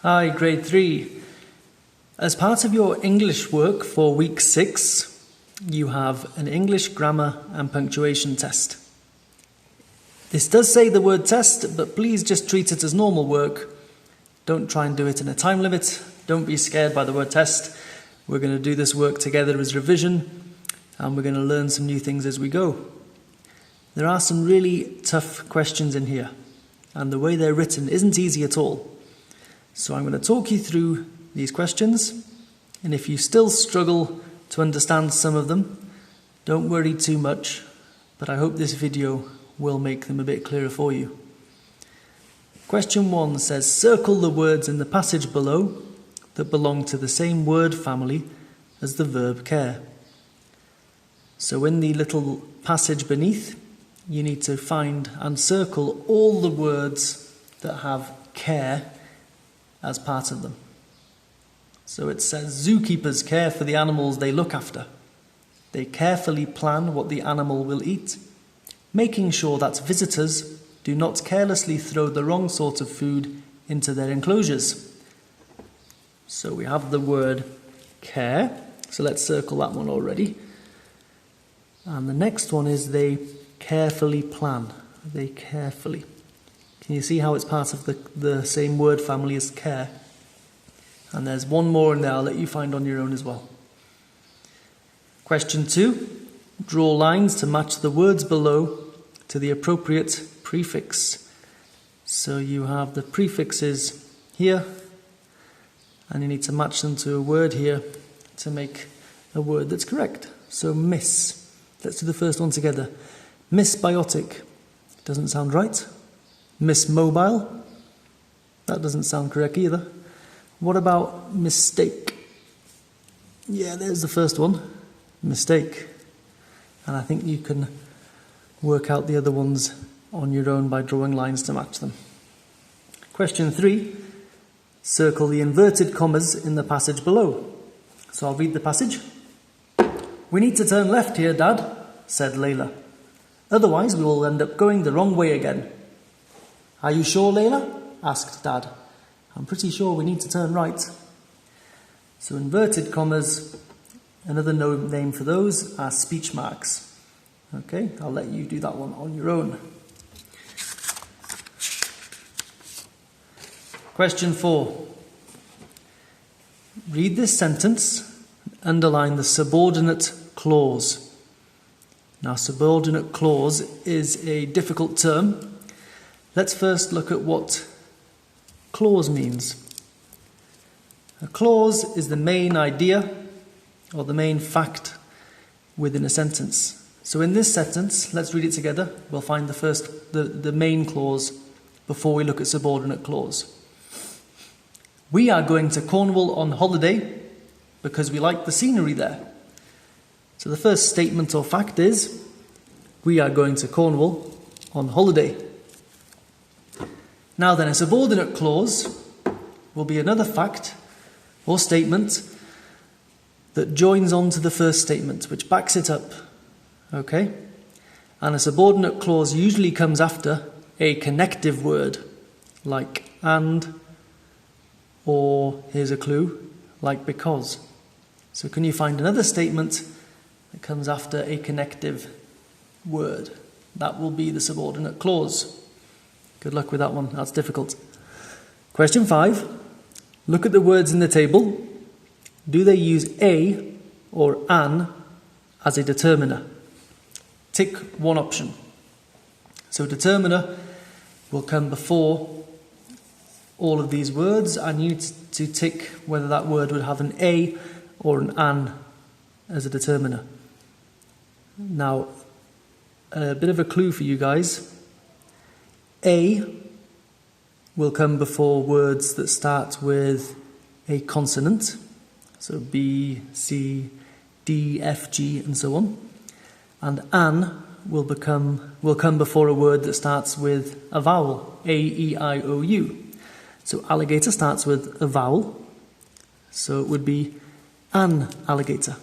Hi, grade 3. As part of your English work for week 6, you have an English grammar and punctuation test. This does say the word test, but please just treat it as normal work. Don't try and do it in a time limit. Don't be scared by the word test. We're going to do this work together as revision, and we're going to learn some new things as we go. There are some really tough questions in here, and the way they're written isn't easy at all. So I'm going to talk you through these questions, and if you still struggle to understand some of them, don't worry too much, but I hope this video will make them a bit clearer for you. Question 1 says, circle the words in the passage below that belong to the same word family as the verb care. So in the little passage beneath, you need to find and circle all the words that have care as part of them. So it says, zookeepers care for the animals they look after. They carefully plan what the animal will eat, making sure that visitors do not carelessly throw the wrong sort of food into their enclosures. So we have the word care, so let's circle that one already. And the next one is they carefully plan. They carefully. Can you see how it's part of the same word family as care? And there's one more in there I'll let you find on your own as well. Question 2. Draw lines to match the words below to the appropriate prefix. So you have the prefixes here, and you need to match them to a word here to make a word that's correct. So miss. Let's do the first one together. Misbiotic. Doesn't sound right. Miss mobile. That doesn't sound correct either. What about mistake? Yeah, there's the first one. Mistake. And I think you can work out the other ones on your own by drawing lines to match them. Question 3. Circle the inverted commas in the passage below. So I'll read the passage. We need to turn left here, Dad, said Layla. Otherwise we will end up going the wrong way again. Are you sure, Layla? Asked Dad. I'm pretty sure we need to turn right. So inverted commas, another name for those are speech marks. Okay, I'll let you do that one on your own. Question 4. Read this sentence and underline the subordinate clause. Now, subordinate clause is a difficult term. Let's first look at what clause means. A clause is the main idea or the main fact within a sentence. So in this sentence, let's read it together. We'll find the main clause before we look at subordinate clause. We are going to Cornwall on holiday because we like the scenery there. So the first statement or fact is, we are going to Cornwall on holiday. Now then, a subordinate clause will be another fact or statement that joins on to the first statement, which backs it up. Okay? And a subordinate clause usually comes after a connective word, like and, or, here's a clue, like because. So can you find another statement that comes after a connective word? That will be the subordinate clause. Good luck with that one, that's difficult. Question 5. Look at the words in the table. Do they use a or an as a determiner? Tick one option. So determiner will come before all of these words, and you need to tick whether that word would have an a or an as a determiner. Now, a bit of a clue for you guys. A will come before words that start with a consonant, so B, C, D, F, G, and so on. And an will come before a word that starts with a vowel, A, E, I, O, U. So alligator starts with a vowel, so it would be an alligator.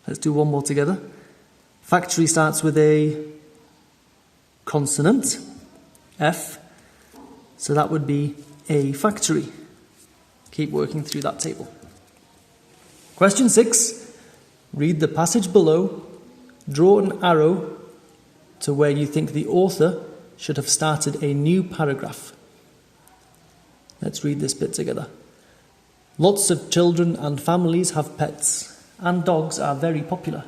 Let's do one more together. Factory starts with a consonant, F, so that would be a factory. Keep working through that table. Question 6. Read the passage below. Draw an arrow to where you think the author should have started a new paragraph. Let's read this bit together. Lots of children and families have pets, and dogs are very popular.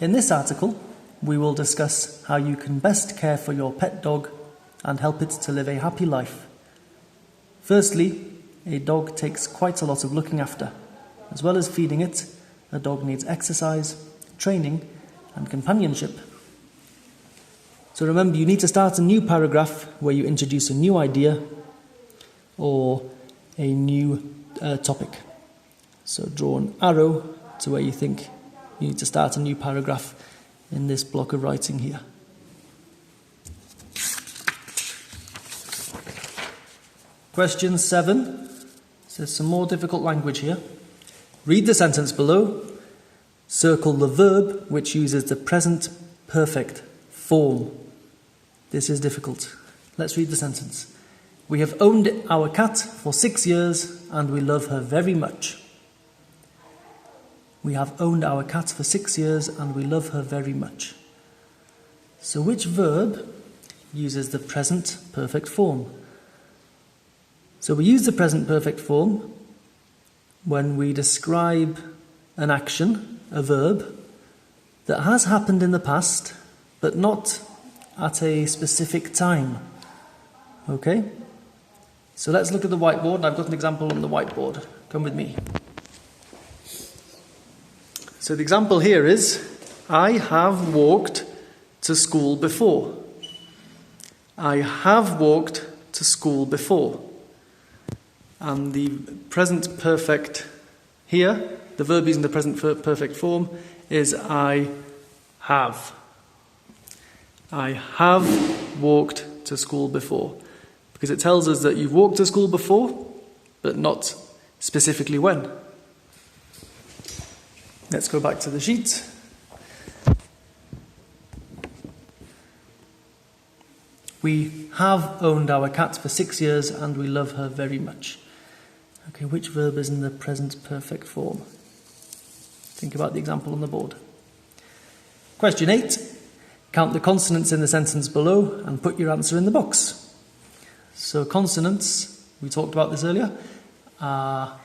In this article, we will discuss how you can best care for your pet dog and help it to live a happy life. Firstly, a dog takes quite a lot of looking after. As well as feeding it, a dog needs exercise, training, and companionship. So remember, you need to start a new paragraph where you introduce a new idea or a new topic. So draw an arrow to where you think you need to start a new paragraph in this block of writing here. Question 7. There's some more difficult language here. Read the sentence below. Circle the verb which uses the present perfect form. This is difficult. Let's read the sentence. We have owned our cat for 6 years and we love her very much. We have owned our cat for 6 years and we love her very much. So which verb uses the present perfect form? So we use the present perfect form when we describe an action, a verb, that has happened in the past, but not at a specific time. Okay? So let's look at the whiteboard. I've got an example on the whiteboard. Come with me. So the example here is, I have walked to school before. I have walked to school before. And the present perfect here, the verb using the present perfect form, is I have. I have walked to school before. Because it tells us that you've walked to school before, but not specifically when. Let's go back to the sheet. We have owned our cat for 6 years and we love her very much. Okay, which verb is in the present perfect form? Think about the example on the board. Question 8. Count the consonants in the sentence below and put your answer in the box. So consonants, we talked about this earlier, are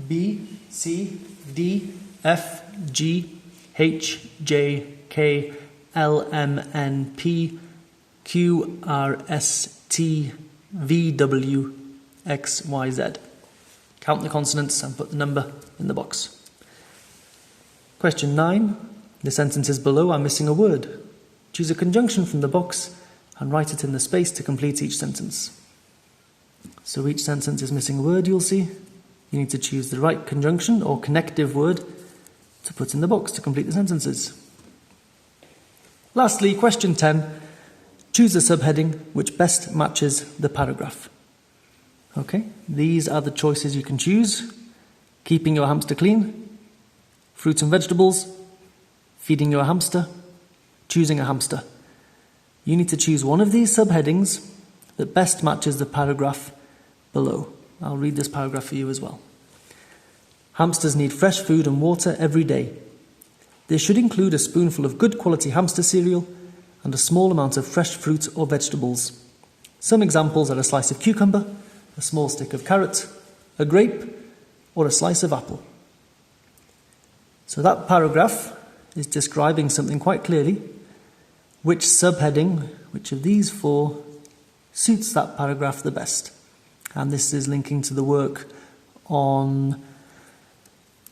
B, C, D, F, G, H, J, K, L, M, N, P, Q, R, S, T, V, W, X, Y, Z. Count the consonants and put the number in the box. Question 9. The sentences below are missing a word. Choose a conjunction from the box and write it in the space to complete each sentence. So each sentence is missing a word, you'll see. You need to choose the right conjunction or connective word to put in the box to complete the sentences. Lastly, question 10. Choose a subheading which best matches the paragraph. Okay, these are the choices you can choose. Keeping your hamster clean, fruits and vegetables, feeding your hamster, choosing a hamster. You need to choose one of these subheadings that best matches the paragraph below. I'll read this paragraph for you as well. Hamsters need fresh food and water every day. This should include a spoonful of good quality hamster cereal and a small amount of fresh fruit or vegetables. Some examples are a slice of cucumber, a small stick of carrot, a grape, or a slice of apple. So that paragraph is describing something quite clearly. Which subheading, which of these four, suits that paragraph the best? And this is linking to the work on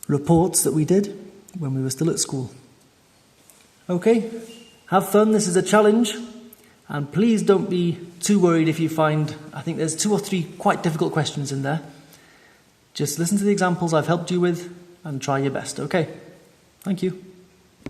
reports that we did when we were still at school. Okay, have fun. This is a challenge. And please don't be too worried if you find, I think there's 2 or 3 quite difficult questions in there. Just listen to the examples I've helped you with and try your best, okay? Thank you.